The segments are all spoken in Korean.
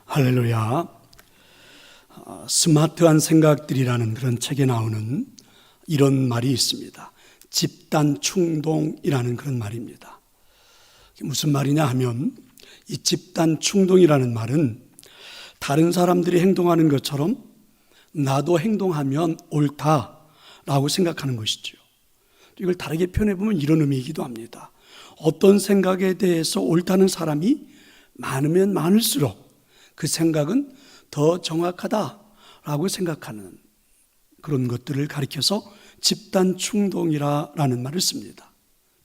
할렐루야. 스마트한 생각들이라는 그런 책에 나오는 이런 말이 있습니다. 집단 충동이라는 그런 말입니다. 무슨 말이냐 하면 이 집단 충동이라는 말은 다른 사람들이 행동하는 것처럼 나도 행동하면 옳다라고 생각하는 것이죠. 이걸 다르게 표현해보면 이런 의미이기도 합니다. 어떤 생각에 대해서 옳다는 사람이 많으면 많을수록 그 생각은 더 정확하다라고 생각하는 그런 것들을 가리켜서 집단 충동이라는 말을 씁니다.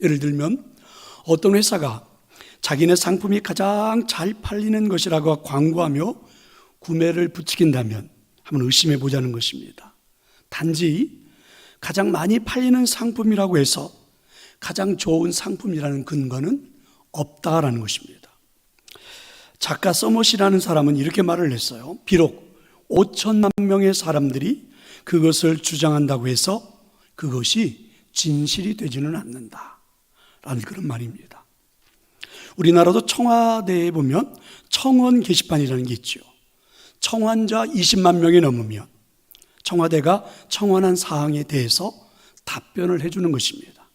예를 들면 어떤 회사가 자기네 상품이 가장 잘 팔리는 것이라고 광고하며 구매를 부추긴다면 한번 의심해 보자는 것입니다. 단지 가장 많이 팔리는 상품이라고 해서 가장 좋은 상품이라는 근거는 없다라는 것입니다. 작가 서머시라는 사람은 이렇게 말을 했어요. 비록 5천만 명의 사람들이 그것을 주장한다고 해서 그것이 진실이 되지는 않는다 라는 그런 말입니다. 우리나라도 청와대에 보면 청원 게시판이라는 게 있죠. 청원자 20만 명이 넘으면 청와대가 청원한 사항에 대해서 답변을 해주는 것입니다.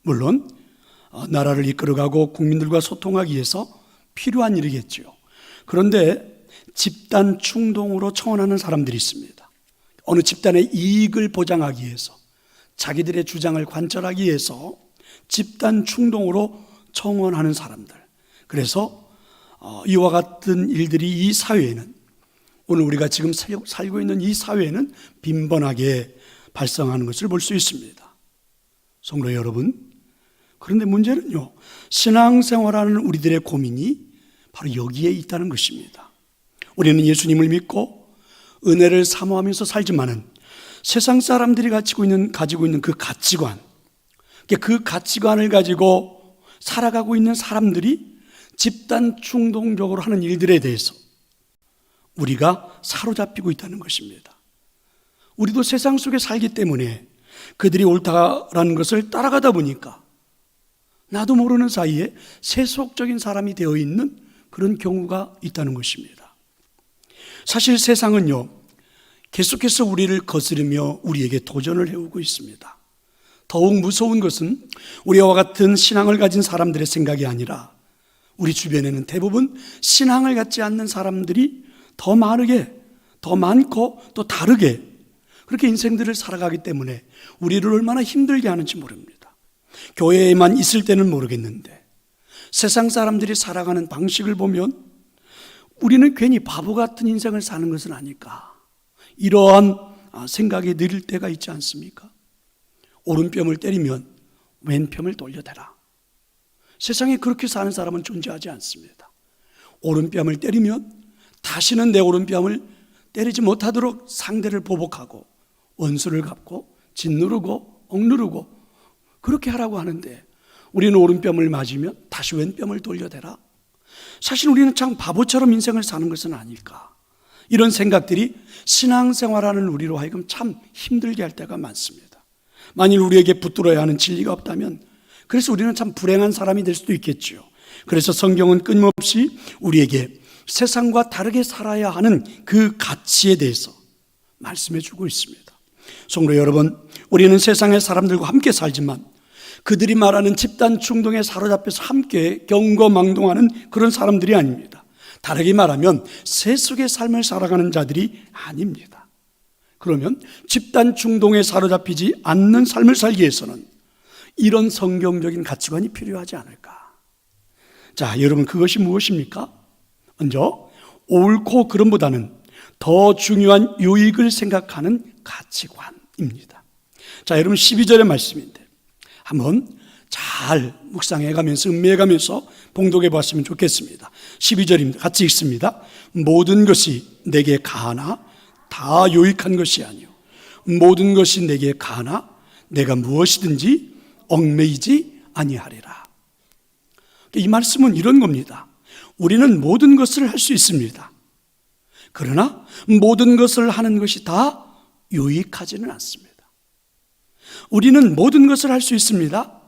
물론 나라를 이끌어가고 국민들과 소통하기 위해서 필요한 일이겠죠. 그런데 집단 충동으로 청원하는 사람들이 있습니다. 어느 집단의 이익을 보장하기 위해서, 자기들의 주장을 관철하기 위해서 집단 충동으로 청원하는 사람들. 그래서 이와 같은 일들이 이 사회에는, 오늘 우리가 지금 살고 있는 이 사회에는 빈번하게 발생하는 것을 볼 수 있습니다. 성도 여러분, 그런데 문제는요, 신앙생활하는 우리들의 고민이 바로 여기에 있다는 것입니다. 우리는 예수님을 믿고 은혜를 사모하면서 살지만은 세상 사람들이 가지고 있는 그 가치관, 그 가치관을 가지고 살아가고 있는 사람들이 집단 충동적으로 하는 일들에 대해서 우리가 사로잡히고 있다는 것입니다. 우리도 세상 속에 살기 때문에 그들이 옳다라는 것을 따라가다 보니까 나도 모르는 사이에 세속적인 사람이 되어 있는 그런 경우가 있다는 것입니다. 사실 세상은요, 계속해서 우리를 거스르며 우리에게 도전을 해오고 있습니다. 더욱 무서운 것은 우리와 같은 신앙을 가진 사람들의 생각이 아니라 우리 주변에는 대부분 신앙을 갖지 않는 사람들이 더 많고 또 다르게 그렇게 인생들을 살아가기 때문에 우리를 얼마나 힘들게 하는지 모릅니다. 교회에만 있을 때는 모르겠는데 세상 사람들이 살아가는 방식을 보면 우리는 괜히 바보 같은 인생을 사는 것은 아닐까, 이러한 생각이 늘 때가 있지 않습니까? 오른뼘을 때리면 왼뼘을 돌려대라. 세상에 그렇게 사는 사람은 존재하지 않습니다. 오른뼘을 때리면 다시는 내 오른뼘을 때리지 못하도록 상대를 보복하고 원수를 갚고 짓누르고 억누르고 그렇게 하라고 하는데 우리는 오른뼘을 맞으면 다시 왼뼘을 돌려대라. 사실 우리는 참 바보처럼 인생을 사는 것은 아닐까, 이런 생각들이 신앙생활하는 우리로 하여금 참 힘들게 할 때가 많습니다. 만일 우리에게 붙들어야 하는 진리가 없다면 그래서 우리는 참 불행한 사람이 될 수도 있겠죠. 그래서 성경은 끊임없이 우리에게 세상과 다르게 살아야 하는 그 가치에 대해서 말씀해 주고 있습니다. 성도 여러분, 우리는 세상의 사람들과 함께 살지만 그들이 말하는 집단 충동에 사로잡혀서 함께 경거망동하는 그런 사람들이 아닙니다. 다르게 말하면 세속의 삶을 살아가는 자들이 아닙니다. 그러면 집단 충동에 사로잡히지 않는 삶을 살기 위해서는 이런 성경적인 가치관이 필요하지 않을까? 자, 여러분, 그것이 무엇입니까? 먼저 옳고 그름보다는 더 중요한 유익을 생각하는 가치관입니다. 자, 여러분, 12절의 말씀인데 한번 잘 묵상해가면서 음미해가면서 봉독해 봤으면 좋겠습니다. 12절입니다. 같이 읽습니다. 모든 것이 내게 가하나 다 유익한 것이 아니요 모든 것이 내게 가하나 내가 무엇이든지 얽매이지 아니하리라. 이 말씀은 이런 겁니다. 우리는 모든 것을 할 수 있습니다. 그러나 모든 것을 하는 것이 다 유익하지는 않습니다. 우리는 모든 것을 할 수 있습니다.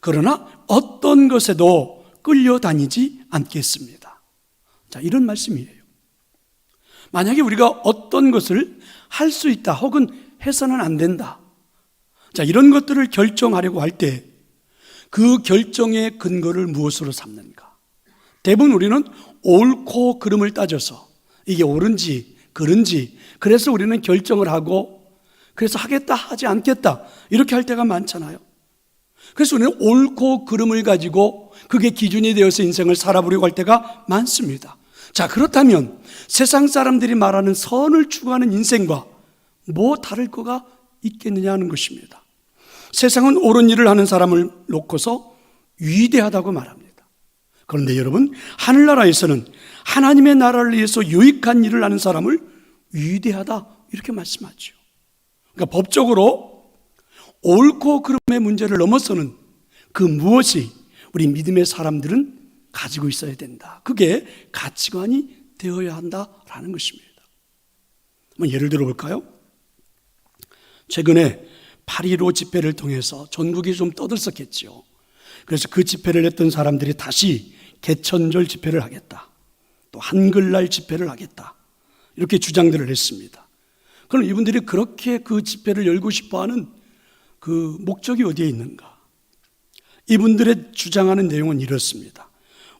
그러나 어떤 것에도 끌려다니지 않겠습니다. 자, 이런 말씀이에요. 만약에 우리가 어떤 것을 할 수 있다 혹은 해서는 안 된다, 자, 이런 것들을 결정하려고 할 때 그 결정의 근거를 무엇으로 삼는가? 대부분 우리는 옳고 그름을 따져서 이게 옳은지 그른지, 그래서 우리는 결정을 하고 그래서 하겠다 하지 않겠다 이렇게 할 때가 많잖아요. 그래서 우리는 옳고 그름을 가지고 그게 기준이 되어서 인생을 살아보려고 할 때가 많습니다. 자, 그렇다면 세상 사람들이 말하는 선을 추구하는 인생과 뭐 다를 거가 있겠느냐 하는 것입니다. 세상은 옳은 일을 하는 사람을 놓고서 위대하다고 말합니다. 그런데 여러분, 하늘나라에서는 하나님의 나라를 위해서 유익한 일을 하는 사람을 위대하다 이렇게 말씀하죠. 그러니까 법적으로 옳고 그름의 문제를 넘어서는 그 무엇이 우리 믿음의 사람들은 가지고 있어야 된다. 그게 가치관이 되어야 한다라는 것입니다. 한번 예를 들어 볼까요? 최근에 8.15 집회를 통해서 전국이 좀 떠들썩했죠. 그래서 그 집회를 했던 사람들이 다시 개천절 집회를 하겠다, 또 한글날 집회를 하겠다, 이렇게 주장들을 했습니다. 그럼 이분들이 그렇게 그 집회를 열고 싶어하는 그 목적이 어디에 있는가? 이분들의 주장하는 내용은 이렇습니다.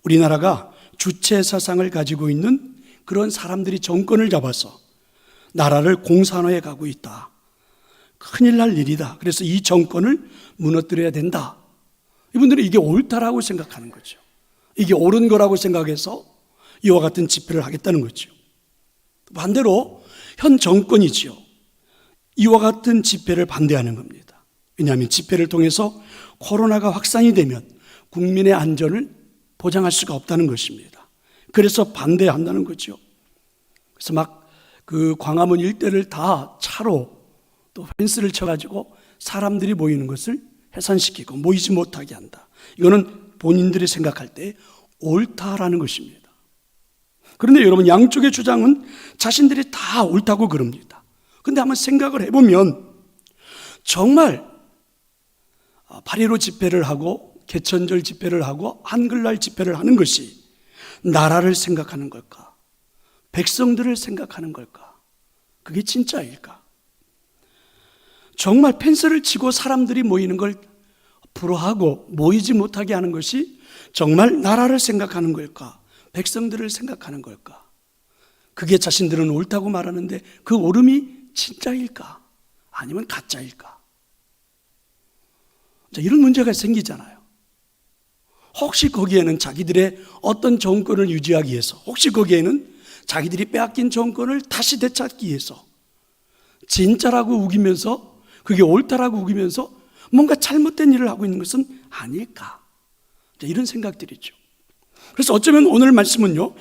우리나라가 주체 사상을 가지고 있는 그런 사람들이 정권을 잡아서 나라를 공산화해 가고 있다. 큰일 날 일이다. 그래서 이 정권을 무너뜨려야 된다. 이분들은 이게 옳다라고 생각하는 거죠. 이게 옳은 거라고 생각해서 이와 같은 집회를 하겠다는 거죠. 반대로 현 정권이지요, 이와 같은 집회를 반대하는 겁니다. 왜냐하면 집회를 통해서 코로나가 확산이 되면 국민의 안전을 보장할 수가 없다는 것입니다. 그래서 반대한다는 거죠. 그래서 막 그 광화문 일대를 다 차로 또 펜스를 쳐가지고 사람들이 모이는 것을 해산시키고 모이지 못하게 한다. 이거는 본인들이 생각할 때 옳다라는 것입니다. 그런데 여러분, 양쪽의 주장은 자신들이 다 옳다고 그럽니다. 그런데 한번 생각을 해보면 정말 8.15 집회를 하고 개천절 집회를 하고 한글날 집회를 하는 것이 나라를 생각하는 걸까? 백성들을 생각하는 걸까? 그게 진짜일까? 정말 펜스를 치고 사람들이 모이는 걸 불허하고 모이지 못하게 하는 것이 정말 나라를 생각하는 걸까? 백성들을 생각하는 걸까? 그게 자신들은 옳다고 말하는데 그 옳음이 진짜일까? 아니면 가짜일까? 자, 이런 문제가 생기잖아요. 혹시 거기에는 자기들의 어떤 정권을 유지하기 위해서, 혹시 거기에는 자기들이 빼앗긴 정권을 다시 되찾기 위해서 진짜라고 우기면서, 그게 옳다라고 우기면서 뭔가 잘못된 일을 하고 있는 것은 아닐까? 이런 생각들이죠. 그래서 어쩌면 오늘 말씀은요,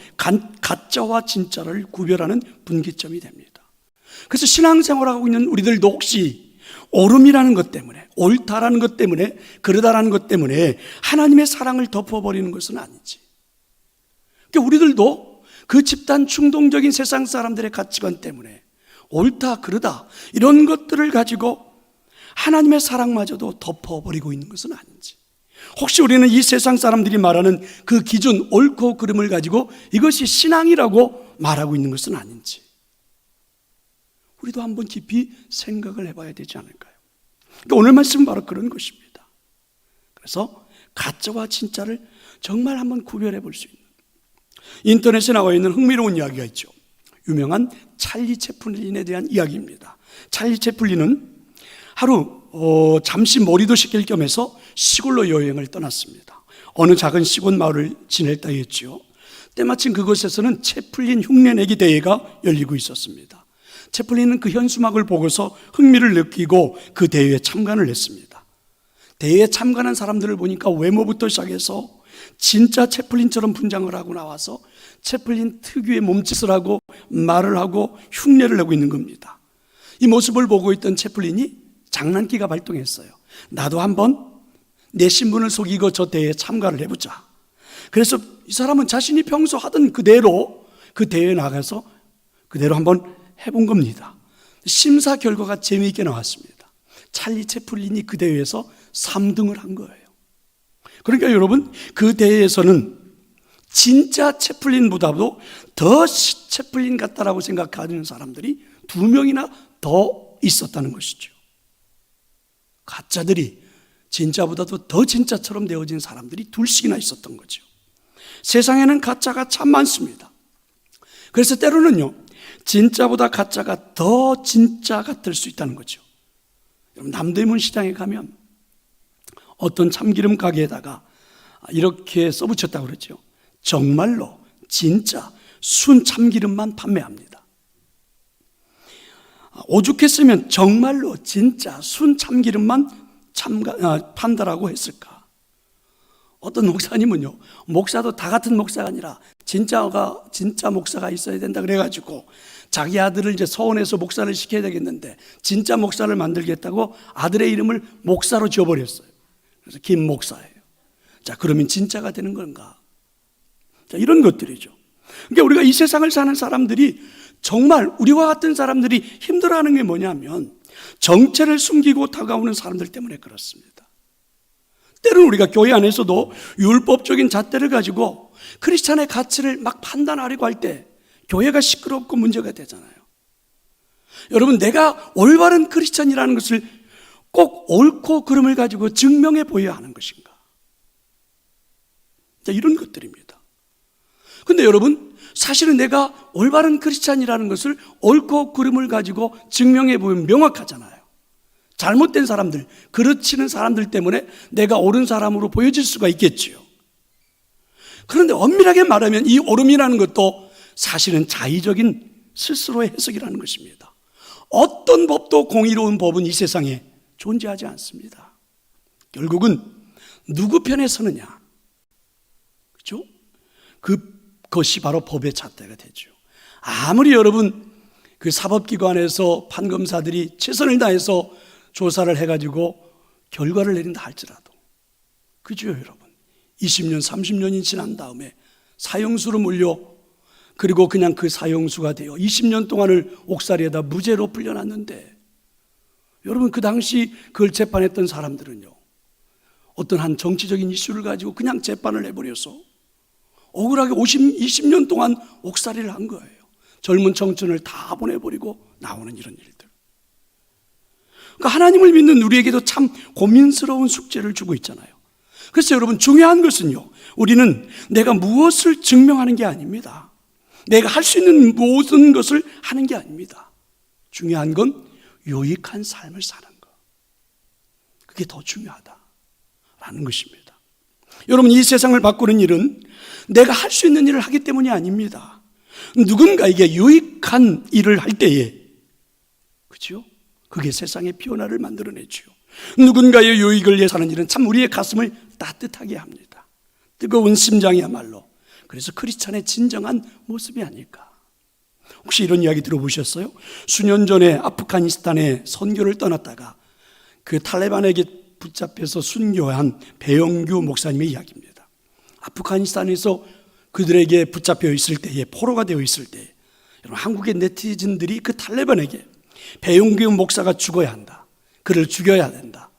가짜와 진짜를 구별하는 분기점이 됩니다. 그래서 신앙생활을 하고 있는 우리들도 혹시 옳음이라는 것 때문에, 옳다라는 것 때문에, 그러다라는 것 때문에 하나님의 사랑을 덮어버리는 것은 아니지. 그러니까 우리들도 그 집단 충동적인 세상 사람들의 가치관 때문에 옳다, 그러다 이런 것들을 가지고 하나님의 사랑마저도 덮어버리고 있는 것은 아닌지, 혹시 우리는 이 세상 사람들이 말하는 그 기준, 옳고 그름을 가지고 이것이 신앙이라고 말하고 있는 것은 아닌지, 우리도 한번 깊이 생각을 해봐야 되지 않을까요? 그러니까 오늘 말씀은 바로 그런 것입니다. 그래서 가짜와 진짜를 정말 한번 구별해 볼 수 있는, 인터넷에 나와 있는 흥미로운 이야기가 있죠. 유명한 찰리 채플린에 대한 이야기입니다. 찰리 채플린은 하루 잠시 머리도 식힐 겸해서 시골로 여행을 떠났습니다. 어느 작은 시골 마을을 지낼 때였죠. 때마침 그곳에서는 채플린 흉내내기 대회가 열리고 있었습니다. 채플린은 그 현수막을 보고서 흥미를 느끼고 그 대회에 참관을 했습니다. 대회에 참관한 사람들을 보니까 외모부터 시작해서 진짜 채플린처럼 분장을 하고 나와서 채플린 특유의 몸짓을 하고 말을 하고 흉내를 내고 있는 겁니다. 이 모습을 보고 있던 채플린이 장난기가 발동했어요. 나도 한번 내 신분을 속이고 저 대회에 참가를 해보자. 그래서 이 사람은 자신이 평소 하던 그대로 그 대회에 나가서 그대로 한번 해본 겁니다. 심사 결과가 재미있게 나왔습니다. 찰리 채플린이 그 대회에서 3등을 한 거예요. 그러니까 여러분, 그 대회에서는 진짜 채플린보다도 더 채플린 같다라고 생각하는 사람들이 2명이나 더 있었다는 것이죠. 가짜들이 진짜보다도 더 진짜처럼 되어진 사람들이 2씩이나 있었던 거죠. 세상에는 가짜가 참 많습니다. 그래서 때로는요, 진짜보다 가짜가 더 진짜 같을 수 있다는 거죠. 여러분, 남대문 시장에 가면 어떤 참기름 가게에다가 이렇게 써붙였다고 그러죠. 정말로 진짜 순 참기름만 판매합니다. 오죽했으면 정말로 진짜 순 참기름만 판다라고 했을까? 어떤 목사님은요, 목사도 다 같은 목사가 아니라 진짜 목사가 있어야 된다 그래가지고 자기 아들을 이제 서원에서 목사를 시켜야 되겠는데 진짜 목사를 만들겠다고 아들의 이름을 목사로 지어버렸어요. 그래서 김 목사예요. 자, 그러면 진짜가 되는 건가? 자, 이런 것들이죠. 그러니까 우리가 이 세상을 사는 사람들이 정말 우리와 같은 사람들이 힘들어하는 게 뭐냐면 정체를 숨기고 다가오는 사람들 때문에 그렇습니다. 때로는 우리가 교회 안에서도 율법적인 잣대를 가지고 크리스찬의 가치를 막 판단하려고 할 때 교회가 시끄럽고 문제가 되잖아요. 여러분, 내가 올바른 크리스찬이라는 것을 꼭 옳고 그름을 가지고 증명해 보여야 하는 것인가? 자, 이런 것들입니다. 근데 여러분, 사실은 내가 올바른 크리스찬이라는 것을 옳고 그름을 가지고 증명해 보면 명확하잖아요. 잘못된 사람들, 그르치는 사람들 때문에 내가 옳은 사람으로 보여질 수가 있겠지요. 그런데 엄밀하게 말하면 이 옳음이라는 것도 사실은 자의적인 스스로의 해석이라는 것입니다. 어떤 법도 공의로운 법은 이 세상에 존재하지 않습니다. 결국은 누구 편에 서느냐, 그렇죠? 그것이 바로 법의 잣대가 되죠. 아무리 여러분 그 사법기관에서 판검사들이 최선을 다해서 조사를 해가지고 결과를 내린다 할지라도, 그죠 여러분? 20년, 30년이 지난 다음에 사형수로 몰려, 그리고 그냥 그 사형수가 되어 20년 동안을 옥살이에다 무죄로 풀려났는데, 여러분 그 당시 그걸 재판했던 사람들은요, 어떤 한 정치적인 이슈를 가지고 그냥 재판을 해버려서 억울하게 20년 동안 옥살이를 한 거예요. 젊은 청춘을 다 보내버리고 나오는 이런 일들. 그러니까 하나님을 믿는 우리에게도 참 고민스러운 숙제를 주고 있잖아요. 그래서 여러분, 중요한 것은요, 우리는 내가 무엇을 증명하는 게 아닙니다. 내가 할 수 있는 모든 것을 하는 게 아닙니다. 중요한 건 유익한 삶을 사는 것. 그게 더 중요하다라는 것입니다. 여러분, 이 세상을 바꾸는 일은 내가 할 수 있는 일을 하기 때문이 아닙니다. 누군가에게 유익한 일을 할 때에, 그렇죠? 그게 세상의 변화를 만들어내죠. 누군가의 유익을 위해 사는 일은 참 우리의 가슴을 따뜻하게 합니다. 뜨거운 심장이야말로 그래서 크리스찬의 진정한 모습이 아닐까. 혹시 이런 이야기 들어보셨어요? 수년 전에 아프가니스탄에 선교를 떠났다가 그 탈레반에게 붙잡혀서 순교한 배영규 목사님의 이야기입니다. 아프가니스탄에서 그들에게 붙잡혀 있을 때에, 포로가 되어 있을 때, 여러분, 한국의 네티즌들이 그 탈레반에게 배영규 목사가 죽어야 한다, 그를 죽여야 된다,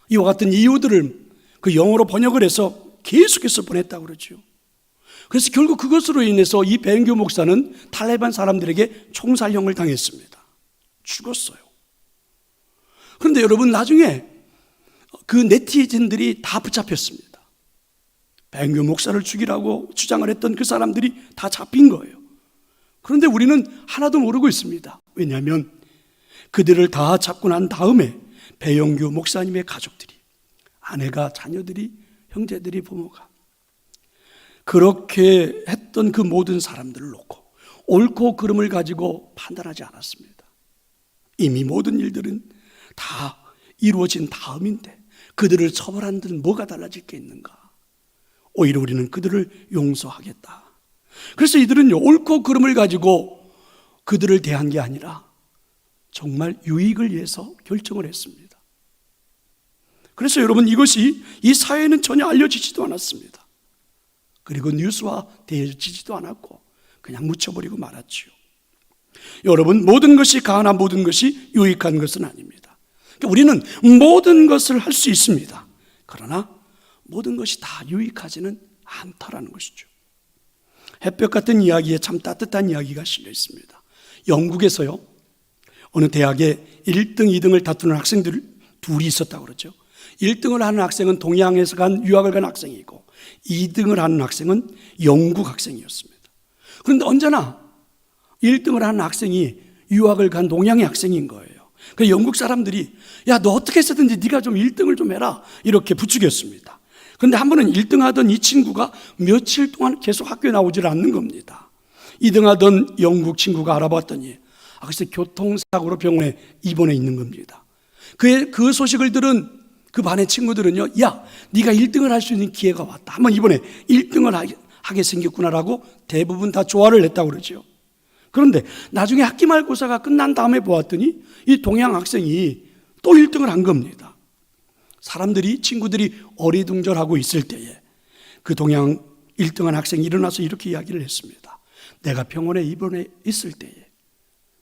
이와 같은 이유들을 그 영어로 번역을 해서 계속해서 보냈다고 그러죠. 그래서 결국 그것으로 인해서 이 배영규 목사는 탈레반 사람들에게 총살형을 당했습니다. 죽었어요. 그런데 여러분, 나중에 그 네티즌들이 다 붙잡혔습니다. 배영규 목사를 죽이라고 주장을 했던 그 사람들이 다 잡힌 거예요. 그런데 우리는 하나도 모르고 있습니다. 왜냐하면 그들을 다 잡고 난 다음에 배영규 목사님의 가족들이, 아내가, 자녀들이, 형제들이, 부모가 그렇게 했던 그 모든 사람들을 놓고 옳고 그름을 가지고 판단하지 않았습니다. 이미 모든 일들은 다 이루어진 다음인데 그들을 처벌한 듯 뭐가 달라질 게 있는가? 오히려 우리는 그들을 용서하겠다. 그래서 이들은요, 옳고 그름을 가지고 그들을 대한 게 아니라 정말 유익을 위해서 결정을 했습니다. 그래서 여러분, 이것이 이 사회에는 전혀 알려지지도 않았습니다. 그리고 뉴스화 되지도 않았고 그냥 묻혀버리고 말았지요. 여러분, 모든 것이 가하나 모든 것이 유익한 것은 아닙니다. 그러니까 우리는 모든 것을 할 수 있습니다. 그러나 모든 것이 다 유익하지는 않다라는 것이죠. 햇볕 같은 이야기에 참 따뜻한 이야기가 실려 있습니다. 영국에서요, 어느 대학에 1등, 2등을 다투는 학생들 둘이 있었다고 그러죠. 1등을 하는 학생은 동양에서 유학을 간 학생이고 2등을 하는 학생은 영국 학생이었습니다. 그런데 언제나 1등을 하는 학생이 유학을 간 동양의 학생인 거예요. 그 영국 사람들이 야, 너 어떻게 해서든지 네가 좀 1등을 좀 해라 이렇게 부추겼습니다. 그런데 한 번은 1등 하던 이 친구가 며칠 동안 계속 학교에 나오질 않는 겁니다. 2등 하던 영국 친구가 알아봤더니 글쎄 교통사고로 병원에 입원해 있는 겁니다. 그 소식을 들은 그 반의 친구들은요, 야, 네가 1등을 할 수 있는 기회가 왔다. 한번 이번에 1등을 하게 생겼구나라고 대부분 다 좋아를 했다고 그러죠. 그런데 나중에 학기 말고사가 끝난 다음에 보았더니 이 동양 학생이 또 1등을 한 겁니다. 친구들이 어리둥절하고 있을 때에 그 동양 1등한 학생이 일어나서 이렇게 이야기를 했습니다. 내가 병원에 입원해 있을 때에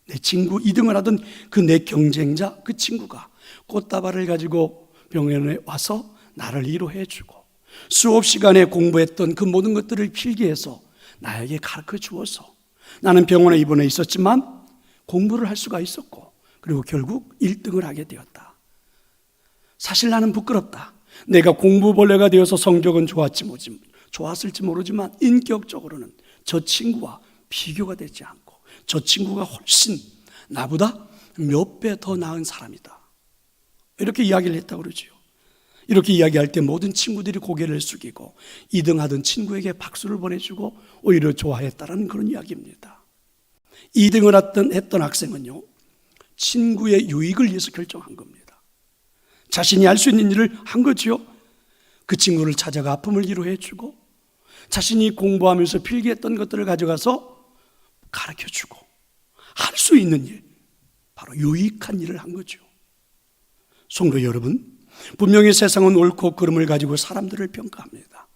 내 친구 2등을 하던 그 내 경쟁자 그 친구가 꽃다발을 가지고 병원에 와서 나를 위로해 주고 수업 시간에 공부했던 그 모든 것들을 필기해서 나에게 가르쳐 주어서 나는 병원에 입원해 있었지만 공부를 할 수가 있었고 그리고 결국 1등을 하게 되었다. 사실 나는 부끄럽다. 내가 공부벌레가 되어서 성적은 좋았을지 모르지만 인격적으로는 저 친구와 비교가 되지 않고 저 친구가 훨씬 나보다 몇 배 더 나은 사람이다. 이렇게 이야기를 했다고 그러죠. 이렇게 이야기할 때 모든 친구들이 고개를 숙이고 2등 하던 친구에게 박수를 보내주고 오히려 좋아했다라는 그런 이야기입니다. 2등을 했던 학생은요, 친구의 유익을 위해서 결정한 겁니다. 자신이 할 수 있는 일을 한 거지요. 그 친구를 찾아가 아픔을 위로해주고 자신이 공부하면서 필기했던 것들을 가져가서 가르쳐주고 할 수 있는 일, 바로 유익한 일을 한 거죠. 성도 여러분, 분명히 세상은 옳고 그름을 가지고 사람들을 평가합니다.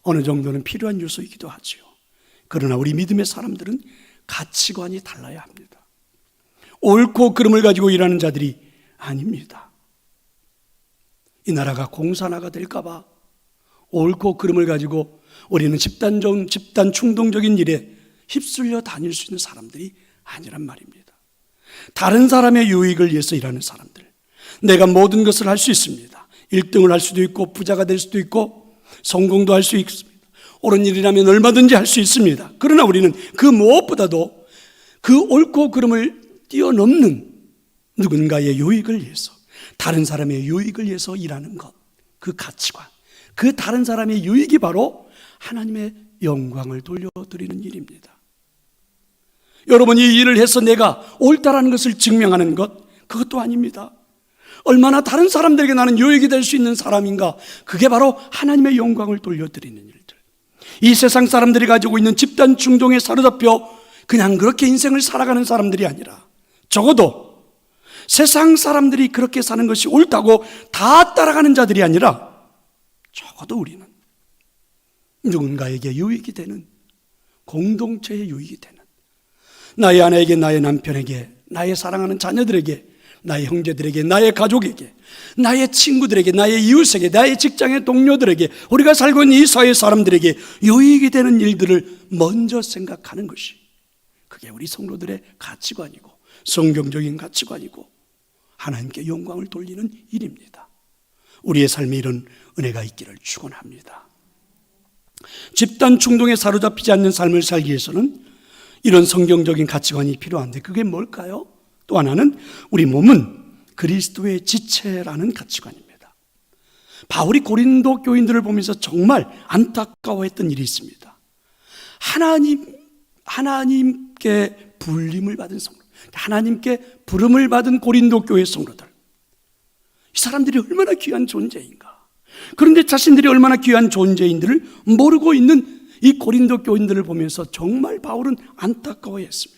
어느 정도는 필요한 요소이기도 하죠. 그러나 우리 믿음의 사람들은 가치관이 달라야 합니다. 옳고 그름을 가지고 일하는 자들이 아닙니다. 이 나라가 공산화가 될까 봐 옳고 그름을 가지고 우리는 집단 충동적인 일에 휩쓸려 다닐 수 있는 사람들이 아니란 말입니다. 다른 사람의 유익을 위해서 일하는 사람들, 내가 모든 것을 할 수 있습니다. 1등을 할 수도 있고 부자가 될 수도 있고 성공도 할 수 있습니다. 옳은 일이라면 얼마든지 할 수 있습니다. 그러나 우리는 그 무엇보다도 그 옳고 그름을 뛰어넘는 누군가의 유익을 위해서, 다른 사람의 유익을 위해서 일하는 것, 그 가치관, 그 다른 사람의 유익이 바로 하나님의 영광을 돌려드리는 일입니다. 여러분이 이 일을 해서 내가 옳다라는 것을 증명하는 것, 그것도 아닙니다. 얼마나 다른 사람들에게 나는 유익이 될 수 있는 사람인가, 그게 바로 하나님의 영광을 돌려드리는 일들. 이 세상 사람들이 가지고 있는 집단 충동에 사로잡혀 그냥 그렇게 인생을 살아가는 사람들이 아니라, 적어도 세상 사람들이 그렇게 사는 것이 옳다고 다 따라가는 자들이 아니라, 적어도 우리는 누군가에게 유익이 되는, 공동체의 유익이 되는, 나의 아내에게, 나의 남편에게, 나의 사랑하는 자녀들에게, 나의 형제들에게, 나의 가족에게, 나의 친구들에게, 나의 이웃에게, 나의 직장의 동료들에게, 우리가 살고 있는 이 사회 사람들에게 유익이 되는 일들을 먼저 생각하는 것이, 그게 우리 성도들의 가치관이고 성경적인 가치관이고 하나님께 영광을 돌리는 일입니다. 우리의 삶에 이런 은혜가 있기를 축원합니다. 집단 충동에 사로잡히지 않는 삶을 살기 위해서는 이런 성경적인 가치관이 필요한데, 그게 뭘까요? 또 하나는 우리 몸은 그리스도의 지체라는 가치관입니다. 바울이 고린도 교인들을 보면서 정말 안타까워했던 일이 있습니다. 하나님께 불림을 받은 성도, 하나님께 부름을 받은 고린도 교회 성도들, 이 사람들이 얼마나 귀한 존재인가. 그런데 자신들이 얼마나 귀한 존재인들을 모르고 있는 이 고린도 교인들을 보면서 정말 바울은 안타까워했습니다.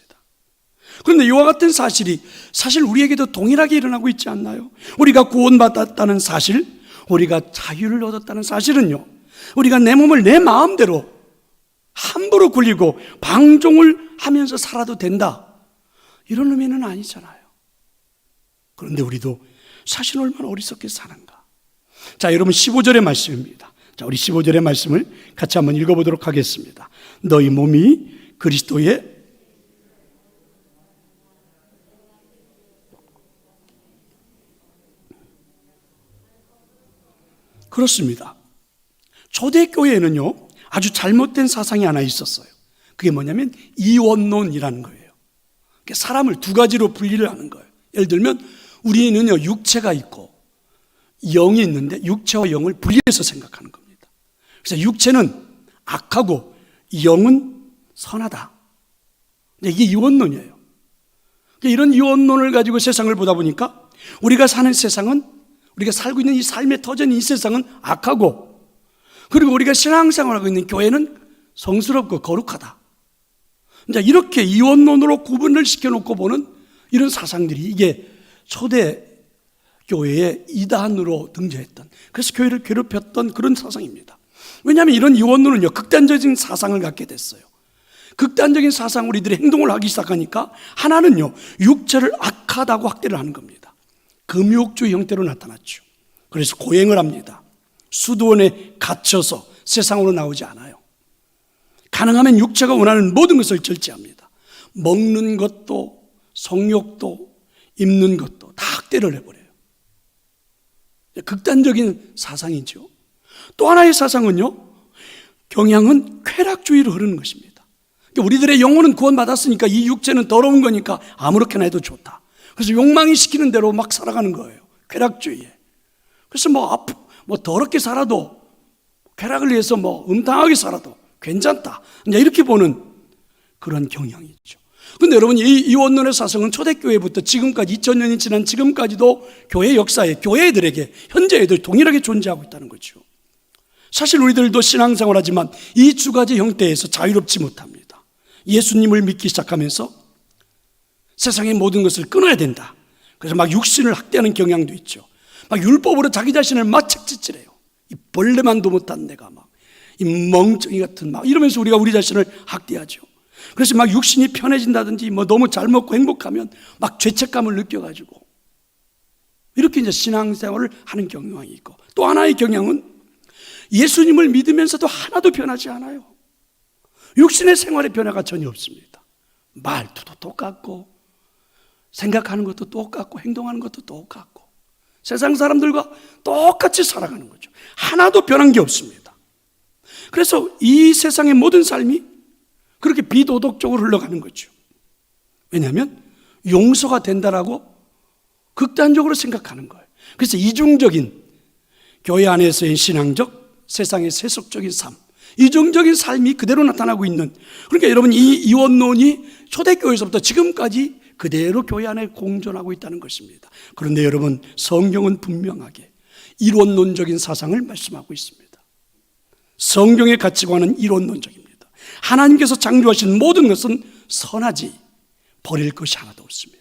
그런데 이와 같은 사실이 사실 우리에게도 동일하게 일어나고 있지 않나요? 우리가 구원받았다는 사실, 우리가 자유를 얻었다는 사실은요, 우리가 내 몸을 내 마음대로 함부로 굴리고 방종을 하면서 살아도 된다, 이런 의미는 아니잖아요. 그런데 우리도 사실 얼마나 어리석게 사는가. 자, 여러분 15절의 말씀입니다. 자, 우리 15절의 말씀을 같이 한번 읽어보도록 하겠습니다. 너희 몸이 그리스도의 그렇습니다. 초대교회에는요 아주 잘못된 사상이 하나 있었어요. 그게 뭐냐면 이원론이라는 거예요. 사람을 두 가지로 분리를 하는 거예요. 예를 들면 우리는요 육체가 있고 영이 있는데 육체와 영을 분리해서 생각하는 겁니다. 그래서 육체는 악하고 영은 선하다. 이게 이원론이에요. 이런 이원론을 가지고 세상을 보다 보니까 우리가 사는 세상은, 우리가 살고 있는 이 삶의 터전 이 세상은 악하고, 그리고 우리가 신앙생활하고 있는 교회는 성스럽고 거룩하다. 이제 이렇게 이원론으로 구분을 시켜놓고 보는 이런 사상들이 이게 초대 교회의 이단으로 등재했던, 그래서 교회를 괴롭혔던 그런 사상입니다. 왜냐하면 이런 이원론은요 극단적인 사상을 갖게 됐어요. 극단적인 사상으로 이들이 행동을 하기 시작하니까 하나는요 육체를 악하다고 확대를 하는 겁니다. 금욕주의 형태로 나타났죠. 그래서 고행을 합니다. 수도원에 갇혀서 세상으로 나오지 않아요. 가능하면 육체가 원하는 모든 것을 절제합니다. 먹는 것도 성욕도 입는 것도 다 학대를 해버려요. 극단적인 사상이죠. 또 하나의 사상은요 경향은 쾌락주의로 흐르는 것입니다. 우리들의 영혼은 구원받았으니까 이 육체는 더러운 거니까 아무렇게나 해도 좋다. 그래서 욕망이 시키는 대로 막 살아가는 거예요. 쾌락주의에. 그래서 뭐 더럽게 살아도, 쾌락을 위해서 음탕하게 살아도 괜찮다. 이렇게 보는 그런 경향이죠. 근데 여러분, 이 이원론의 사상은 초대교회부터 지금까지 2000년이 지난 지금까지도 교회 역사에, 교회들에게, 현재 애들 동일하게 존재하고 있다는 거죠. 사실 우리들도 신앙생활 하지만 이 두 가지 형태에서 자유롭지 못합니다. 예수님을 믿기 시작하면서 세상의 모든 것을 끊어야 된다. 그래서 막 육신을 학대하는 경향도 있죠. 막 율법으로 자기 자신을 막 책짓질해요. 이 벌레만도 못한 내가 이 멍청이 같은 이러면서 우리가 우리 자신을 학대하죠. 그래서 막 육신이 편해진다든지 너무 잘 먹고 행복하면 막 죄책감을 느껴가지고 이렇게 이제 신앙생활을 하는 경향이 있고, 또 하나의 경향은 예수님을 믿으면서도 하나도 변하지 않아요. 육신의 생활의 변화가 전혀 없습니다. 말투도 똑같고 생각하는 것도 똑같고 행동하는 것도 똑같고 세상 사람들과 똑같이 살아가는 거죠. 하나도 변한 게 없습니다. 그래서 이 세상의 모든 삶이 그렇게 비도덕적으로 흘러가는 거죠. 왜냐하면 용서가 된다라고 극단적으로 생각하는 거예요. 그래서 이중적인, 교회 안에서의 신앙적, 세상의 세속적인 삶, 이중적인 삶이 그대로 나타나고 있는, 그러니까 여러분 이 이원론이 초대교회에서부터 지금까지 그대로 교회 안에 공존하고 있다는 것입니다. 그런데 여러분, 성경은 분명하게 이론론적인 사상을 말씀하고 있습니다. 성경의 가치관은 이론론적입니다. 하나님께서 창조하신 모든 것은 선하지 버릴 것이 하나도 없습니다.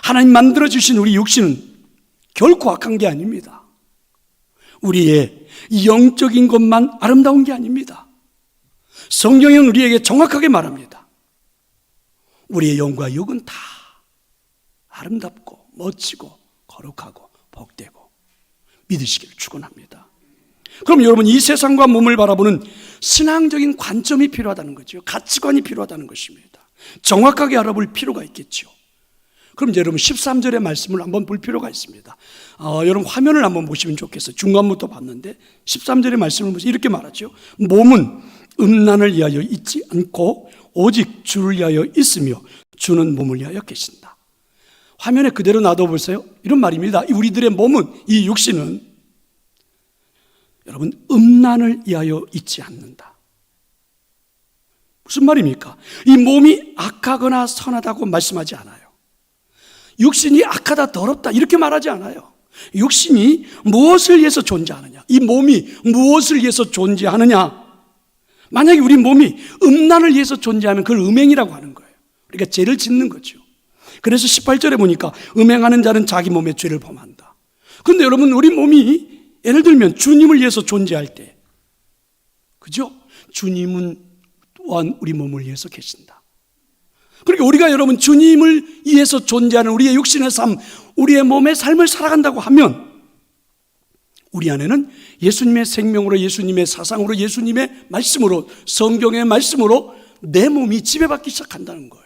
하나님 만들어주신 우리 육신은 결코 악한 게 아닙니다. 우리의 영적인 것만 아름다운 게 아닙니다. 성경은 우리에게 정확하게 말합니다. 우리의 영과 육은 다 아름답고 멋지고 거룩하고 복되고 믿으시기를 축원합니다. 그럼 여러분, 이 세상과 몸을 바라보는 신앙적인 관점이 필요하다는 거죠. 가치관이 필요하다는 것입니다. 정확하게 알아볼 필요가 있겠죠. 그럼 이제 여러분 13절의 말씀을 한번 볼 필요가 있습니다. 여러분 화면을 한번 보시면 좋겠어요. 중간부터 봤는데 13절의 말씀을 보시면 이렇게 말하죠. 몸은 음란을 위하여 있지 않고 오직 주를 위하여 있으며 주는 몸을 위하여 계신다. 화면에 그대로 놔둬보세요. 이런 말입니다. 우리들의 몸은, 이 육신은 여러분 음란을 위하여 있지 않는다. 무슨 말입니까? 이 몸이 악하거나 선하다고 말씀하지 않아요. 육신이 악하다, 더럽다 이렇게 말하지 않아요. 육신이 무엇을 위해서 존재하느냐, 이 몸이 무엇을 위해서 존재하느냐. 만약에 우리 몸이 음란을 위해서 존재하면 그걸 음행이라고 하는 거예요. 그러니까 죄를 짓는 거죠. 그래서 18절에 보니까 음행하는 자는 자기 몸의 죄를 범한다. 그런데 여러분, 우리 몸이 예를 들면 주님을 위해서 존재할 때, 그죠? 주님은 또한 우리 몸을 위해서 계신다. 그러니까 우리가 여러분 주님을 위해서 존재하는 우리의 육신의 삶, 우리의 몸의 삶을 살아간다고 하면 우리 안에는 예수님의 생명으로, 예수님의 사상으로, 예수님의 말씀으로, 성경의 말씀으로 내 몸이 지배받기 시작한다는 거예요.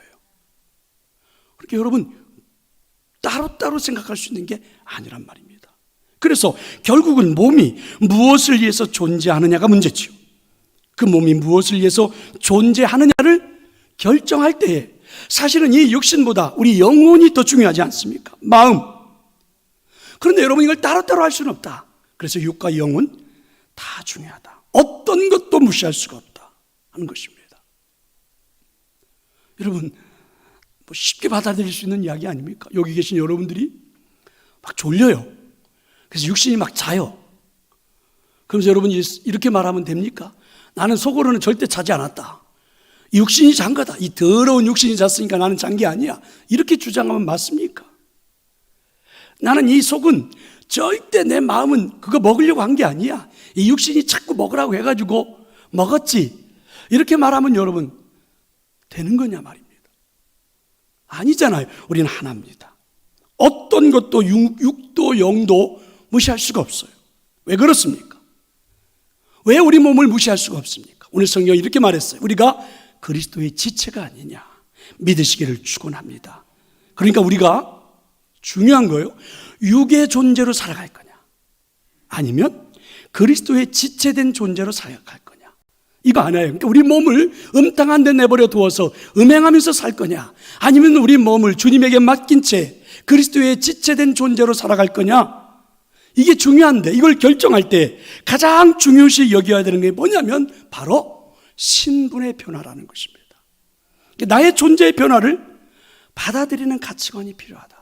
그렇게 여러분 따로따로 생각할 수 있는 게 아니란 말입니다. 그래서 결국은 몸이 무엇을 위해서 존재하느냐가 문제지요. 그 몸이 무엇을 위해서 존재하느냐를 결정할 때에 사실은 이 육신보다 우리 영혼이 더 중요하지 않습니까? 마음. 그런데 여러분 이걸 따로따로 할 수는 없다. 그래서 육과 영은 다 중요하다. 어떤 것도 무시할 수가 없다 하는 것입니다. 여러분 쉽게 받아들일 수 있는 이야기 아닙니까? 여기 계신 여러분들이 막 졸려요. 그래서 육신이 막 자요. 그러면서 여러분이 이렇게 말하면 됩니까? 나는 속으로는 절대 자지 않았다. 이 육신이 잔 거다. 이 더러운 육신이 잤으니까 나는 잔 게 아니야. 이렇게 주장하면 맞습니까? 나는 이 속은 절대 내 마음은 그거 먹으려고 한 게 아니야. 이 육신이 자꾸 먹으라고 해가지고 먹었지. 이렇게 말하면 여러분 되는 거냐 말입니다. 아니잖아요. 우리는 하나입니다. 어떤 것도 육도 영도 무시할 수가 없어요. 왜 그렇습니까? 왜 우리 몸을 무시할 수가 없습니까? 오늘 성경이 이렇게 말했어요. 우리가 그리스도의 지체가 아니냐 믿으시기를 축원합니다. 그러니까 우리가 중요한 거예요. 육의 존재로 살아갈 거냐 아니면 그리스도의 지체된 존재로 살아갈 거냐, 이거 아니에요. 그러니까 우리 몸을 음탕한 데 내버려 두어서 음행하면서 살 거냐 아니면 우리 몸을 주님에게 맡긴 채 그리스도의 지체된 존재로 살아갈 거냐, 이게 중요한데 이걸 결정할 때 가장 중요시 여겨야 되는 게 뭐냐면 바로 신분의 변화라는 것입니다. 나의 존재의 변화를 받아들이는 가치관이 필요하다.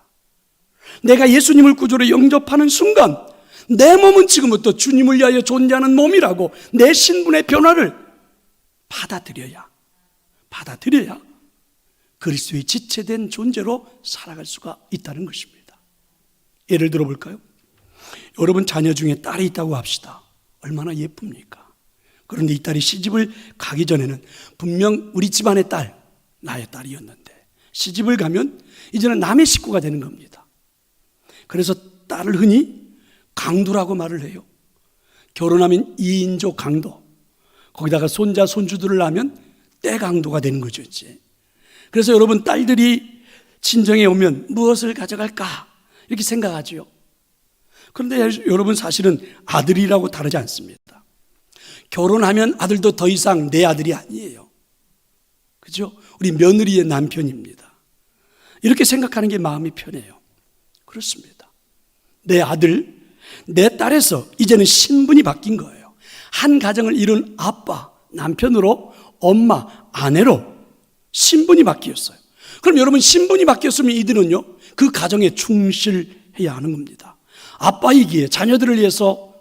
내가 예수님을 구주로 영접하는 순간 내 몸은 지금부터 주님을 위하여 존재하는 몸이라고 내 신분의 변화를 받아들여야 그리스도의 지체된 존재로 살아갈 수가 있다는 것입니다. 예를 들어 볼까요? 여러분 자녀 중에 딸이 있다고 합시다. 얼마나 예쁩니까? 그런데 이 딸이 시집을 가기 전에는 분명 우리 집안의 딸, 나의 딸이었는데 시집을 가면 이제는 남의 식구가 되는 겁니다. 그래서 딸을 흔히 강도라고 말을 해요. 결혼하면 2인조 강도, 거기다가 손자 손주들을 낳으면 떼강도가 되는 거죠 이제. 그래서 여러분 딸들이 친정에 오면 무엇을 가져갈까 이렇게 생각하죠. 그런데 여러분 사실은 아들이라고 다르지 않습니다. 결혼하면 아들도 더 이상 내 아들이 아니에요. 그죠? 우리 며느리의 남편입니다. 이렇게 생각하는 게 마음이 편해요. 그렇습니다. 내 아들, 내 딸에서 이제는 신분이 바뀐 거예요. 한 가정을 이룬 아빠, 남편으로 엄마, 아내로 신분이 바뀌었어요. 그럼 여러분 신분이 바뀌었으면 이들은요 그 가정에 충실해야 하는 겁니다. 아빠이기에 자녀들을 위해서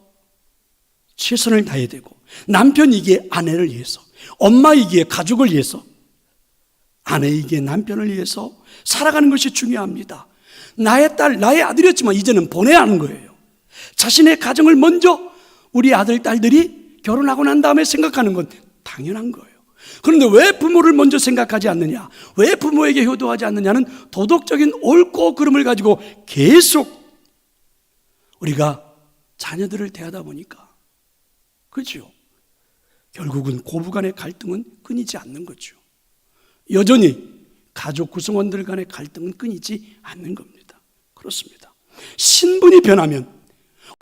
최선을 다해야 되고, 남편이기에 아내를 위해서, 엄마이기에 가족을 위해서, 아내이기에 남편을 위해서 살아가는 것이 중요합니다. 나의 딸, 나의 아들이었지만 이제는 보내야 하는 거예요. 자신의 가정을 먼저 우리 아들, 딸들이 결혼하고 난 다음에 생각하는 건 당연한 거예요. 그런데 왜 부모를 먼저 생각하지 않느냐, 왜 부모에게 효도하지 않느냐는 도덕적인 옳고 그름을 가지고 계속 우리가 자녀들을 대하다 보니까, 그렇죠? 결국은 고부간의 갈등은 끊이지 않는 거죠. 여전히 가족 구성원들 간의 갈등은 끊이지 않는 겁니다. 그렇습니다. 신분이 변하면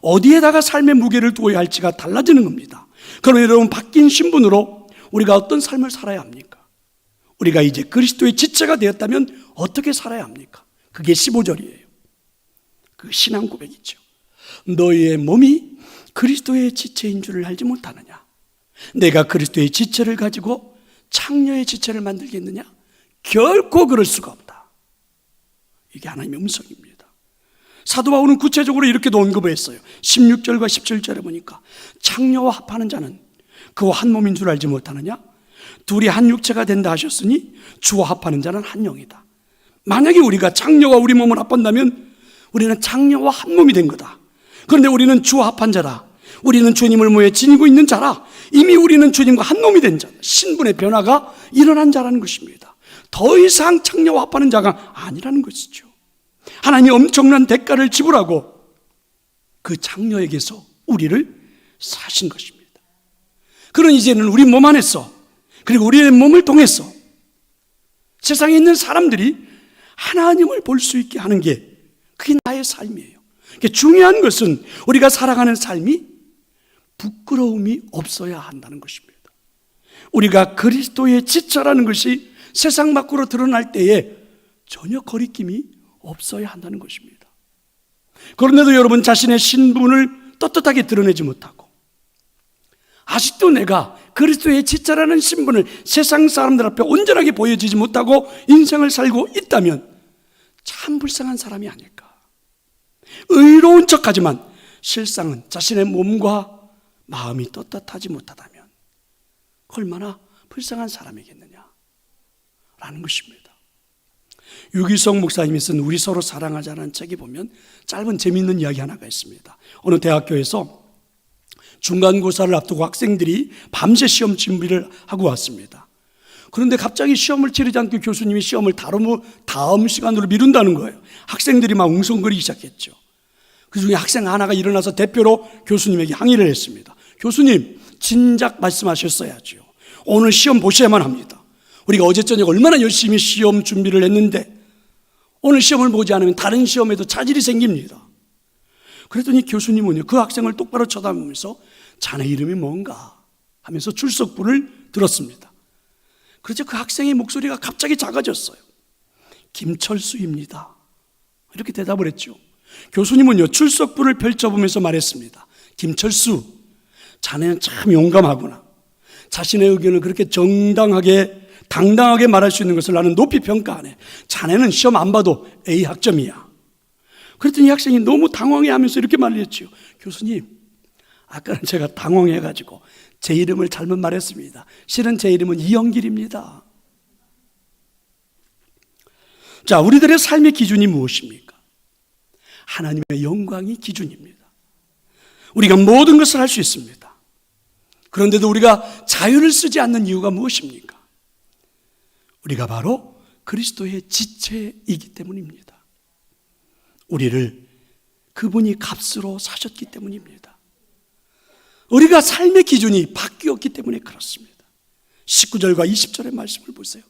어디에다가 삶의 무게를 두어야 할지가 달라지는 겁니다. 그러면 여러분 바뀐 신분으로 우리가 어떤 삶을 살아야 합니까? 우리가 이제 그리스도의 지체가 되었다면 어떻게 살아야 합니까? 그게 15절이에요. 그 신앙 고백이죠. 너희의 몸이 그리스도의 지체인 줄을 알지 못하느냐? 내가 그리스도의 지체를 가지고 창녀의 지체를 만들겠느냐? 결코 그럴 수가 없다. 이게 하나님의 음성입니다. 사도 바울은 구체적으로 이렇게도 언급했어요. 16절과 17절에 보니까 창녀와 합하는 자는 그와 한 몸인 줄 알지 못하느냐? 둘이 한 육체가 된다 하셨으니 주와 합하는 자는 한 영이다. 만약에 우리가 창녀와 우리 몸을 합한다면 우리는 창녀와 한 몸이 된 거다. 그런데 우리는 주와 합한 자라. 우리는 주님을 모여 지니고 있는 자라. 이미 우리는 주님과 한 몸이 된 자다. 신분의 변화가 일어난 자라는 것입니다. 더 이상 창녀와 합하는 자가 아니라는 것이죠. 하나님이 엄청난 대가를 지불하고 그 창녀에게서 우리를 사신 것입니다. 그런 이제는 우리 몸 안에서, 그리고 우리의 몸을 통해서 세상에 있는 사람들이 하나님을 볼 수 있게 하는 게, 그게 나의 삶이에요. 중요한 것은 우리가 살아가는 삶이 부끄러움이 없어야 한다는 것입니다. 우리가 그리스도의 지체라는 것이 세상 밖으로 드러날 때에 전혀 거리낌이 없어야 한다는 것입니다. 그런데도 여러분, 자신의 신분을 떳떳하게 드러내지 못하고 아직도 내가 그리스도의 지체라는 신분을 세상 사람들 앞에 온전하게 보여주지 못하고 인생을 살고 있다면 참 불쌍한 사람이 아닐까. 의로운 척하지만 실상은 자신의 몸과 마음이 떳떳하지 못하다면 얼마나 불쌍한 사람이겠느냐 라는 것입니다. 유기성 목사님이 쓴 우리 서로 사랑하자는 책에 보면 짧은 재미있는 이야기 하나가 있습니다. 어느 대학교에서 중간고사를 앞두고 학생들이 밤새 시험 준비를 하고 왔습니다. 그런데 갑자기 시험을 치르지 않고 교수님이 시험을 다음 시간으로 미룬다는 거예요. 학생들이 막 웅성거리기 시작했죠. 그 중에 학생 하나가 일어나서 대표로 교수님에게 항의를 했습니다. 교수님, 진작 말씀하셨어야죠. 오늘 시험 보셔야만 합니다. 우리가 어제 저녁 얼마나 열심히 시험 준비를 했는데 오늘 시험을 보지 않으면 다른 시험에도 차질이 생깁니다. 그랬더니 교수님은요, 그 학생을 똑바로 쳐다보면서 자네 이름이 뭔가 하면서 출석부를 들었습니다. 그래서 그 학생의 목소리가 갑자기 작아졌어요. 김철수입니다. 이렇게 대답을 했죠. 교수님은요, 출석부를 펼쳐보면서 말했습니다. 김철수, 자네는 참 용감하구나. 자신의 의견을 그렇게 정당하게 당당하게 말할 수 있는 것을 나는 높이 평가하네. 자네는 시험 안 봐도 A 학점이야. 그랬더니 이 학생이 너무 당황해하면서 이렇게 말했죠. 교수님, 아까는 제가 당황해가지고 제 이름을 잘못 말했습니다. 실은 제 이름은 이영길입니다. 자, 우리들의 삶의 기준이 무엇입니까? 하나님의 영광이 기준입니다. 우리가 모든 것을 할 수 있습니다. 그런데도 우리가 자유를 쓰지 않는 이유가 무엇입니까? 우리가 바로 그리스도의 지체이기 때문입니다. 우리를 그분이 값으로 사셨기 때문입니다. 우리가 삶의 기준이 바뀌었기 때문에 그렇습니다. 19절과 20절의 말씀을 보세요.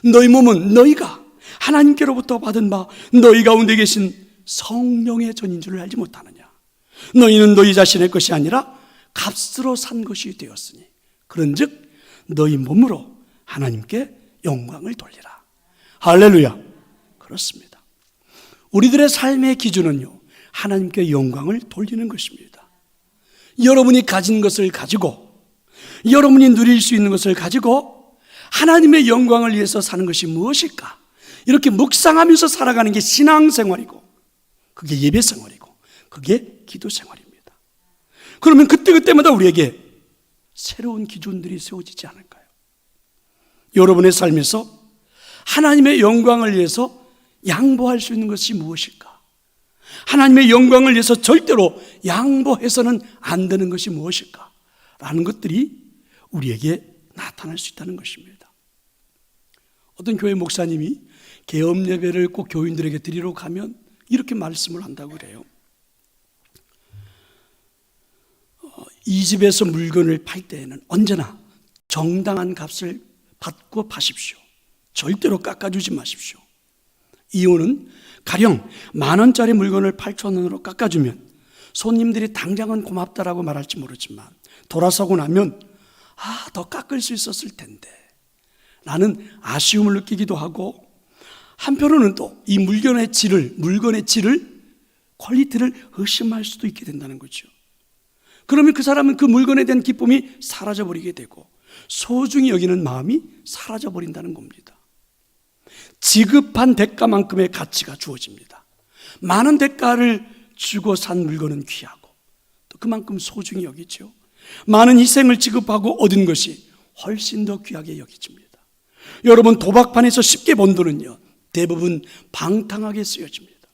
너희 몸은 너희가 하나님께로부터 받은 바 너희 가운데 계신 성령의 전인 줄을 알지 못하느냐. 너희는 너희 자신의 것이 아니라 값으로 산 것이 되었으니 그런즉 너희 몸으로 하나님께 영광을 돌리라. 할렐루야. 그렇습니다. 우리들의 삶의 기준은요, 하나님께 영광을 돌리는 것입니다. 여러분이 가진 것을 가지고, 여러분이 누릴 수 있는 것을 가지고 하나님의 영광을 위해서 사는 것이 무엇일까? 이렇게 묵상하면서 살아가는 게 신앙생활이고, 그게 예배생활이고, 그게 기도생활입니다. 그러면 그때그때마다 우리에게 새로운 기준들이 세워지지 않을까요? 여러분의 삶에서 하나님의 영광을 위해서 양보할 수 있는 것이 무엇일까? 하나님의 영광을 위해서 절대로 양보해서는 안 되는 것이 무엇일까? 라는 것들이 우리에게 나타날 수 있다는 것입니다. 어떤 교회 목사님이 개업 예배를 꼭 교인들에게 드리러 가면 이렇게 말씀을 한다고 그래요. 이 집에서 물건을 팔 때에는 언제나 정당한 값을 받고 파십시오. 절대로 깎아주지 마십시오. 이유는 가령 10,000원짜리 물건을 8,000원으로 깎아주면 손님들이 당장은 고맙다라고 말할지 모르지만 돌아서고 나면 더 깎을 수 있었을 텐데 라는 아쉬움을 느끼기도 하고, 한편으로는 또 이 물건의 질을, 퀄리티를 의심할 수도 있게 된다는 거죠. 그러면 그 사람은 그 물건에 대한 기쁨이 사라져버리게 되고 소중히 여기는 마음이 사라져버린다는 겁니다. 지급한 대가만큼의 가치가 주어집니다. 많은 대가를 주고 산 물건은 귀하고 또 그만큼 소중히 여기죠. 많은 희생을 지급하고 얻은 것이 훨씬 더 귀하게 여겨집니다. 여러분, 도박판에서 쉽게 번 돈은요, 대부분 방탕하게 쓰여집니다.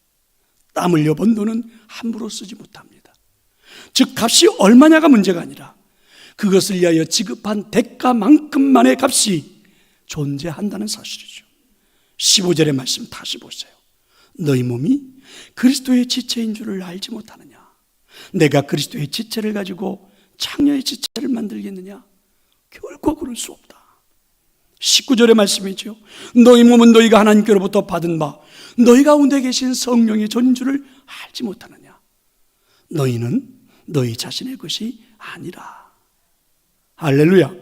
땀 흘려 번 돈은 함부로 쓰지 못합니다. 즉 값이 얼마냐가 문제가 아니라 그것을 위하여 지급한 대가만큼만의 값이 존재한다는 사실이죠. 15절의 말씀 다시 보세요. 너희 몸이 그리스도의 지체인 줄을 알지 못하느냐. 내가 그리스도의 지체를 가지고 창녀의 지체를 만들겠느냐? 결코 그럴 수 없다. 19절의 말씀이죠. 너희 몸은 너희가 하나님께로부터 받은 바 너희 가운데 계신 성령의 전주를 알지 못하느냐? 너희는 너희 자신의 것이 아니라. 할렐루야.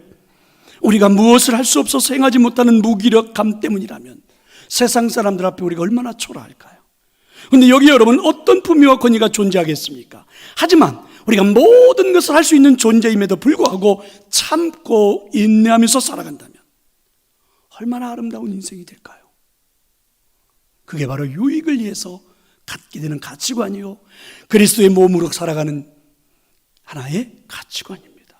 우리가 무엇을 할 수 없어서 행하지 못하는 무기력감 때문이라면 세상 사람들 앞에 우리가 얼마나 초라할까요? 그런데 여기 여러분 어떤 품위와 권위가 존재하겠습니까? 하지만 우리가 모든 것을 할 수 있는 존재임에도 불구하고 참고 인내하면서 살아간다면 얼마나 아름다운 인생이 될까요? 그게 바로 유익을 위해서 갖게 되는 가치관이요, 그리스도의 몸으로 살아가는 하나의 가치관입니다.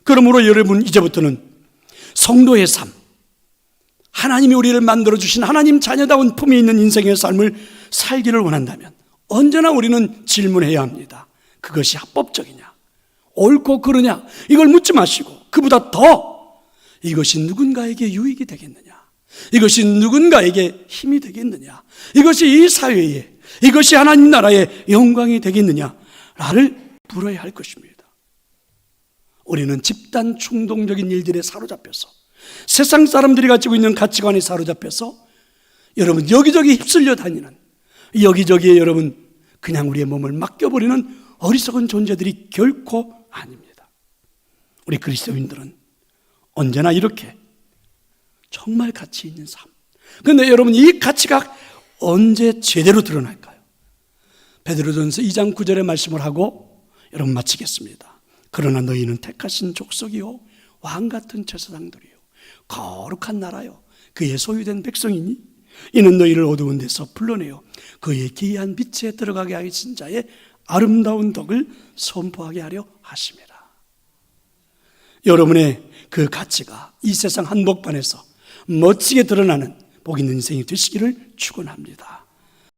그러므로 여러분, 이제부터는 성도의 삶, 하나님이 우리를 만들어주신 하나님 자녀다운 품이 있는 인생의 삶을 살기를 원한다면 언제나 우리는 질문해야 합니다. 그것이 합법적이냐? 옳고 그르냐? 이걸 묻지 마시고 그보다 더 이것이 누군가에게 유익이 되겠느냐? 이것이 누군가에게 힘이 되겠느냐? 이것이 이 사회에, 이것이 하나님 나라의 영광이 되겠느냐를 물어야 할 것입니다. 우리는 집단 충동적인 일들에 사로잡혀서, 세상 사람들이 가지고 있는 가치관에 사로잡혀서 여러분 여기저기 휩쓸려 다니는, 여기저기에 여러분 그냥 우리의 몸을 맡겨버리는 어리석은 존재들이 결코 아닙니다. 우리 그리스도인들은 언제나 이렇게 정말 가치 있는 삶. 그런데 여러분, 이 가치가 언제 제대로 드러날까요? 베드로전서 2장 9절의 말씀을 하고 여러분 마치겠습니다. 그러나 너희는 택하신 족속이요 왕같은 제사장들이요 거룩한 나라요 그의 소유된 백성이니 이는 너희를 어두운 데서 불러내어 그의 기이한 빛에 들어가게 하신 자의 아름다운 덕을 선포하게 하려 하심이라. 여러분의 그 가치가 이 세상 한복판에서 멋지게 드러나는 복 있는 인생이 되시기를 축원합니다.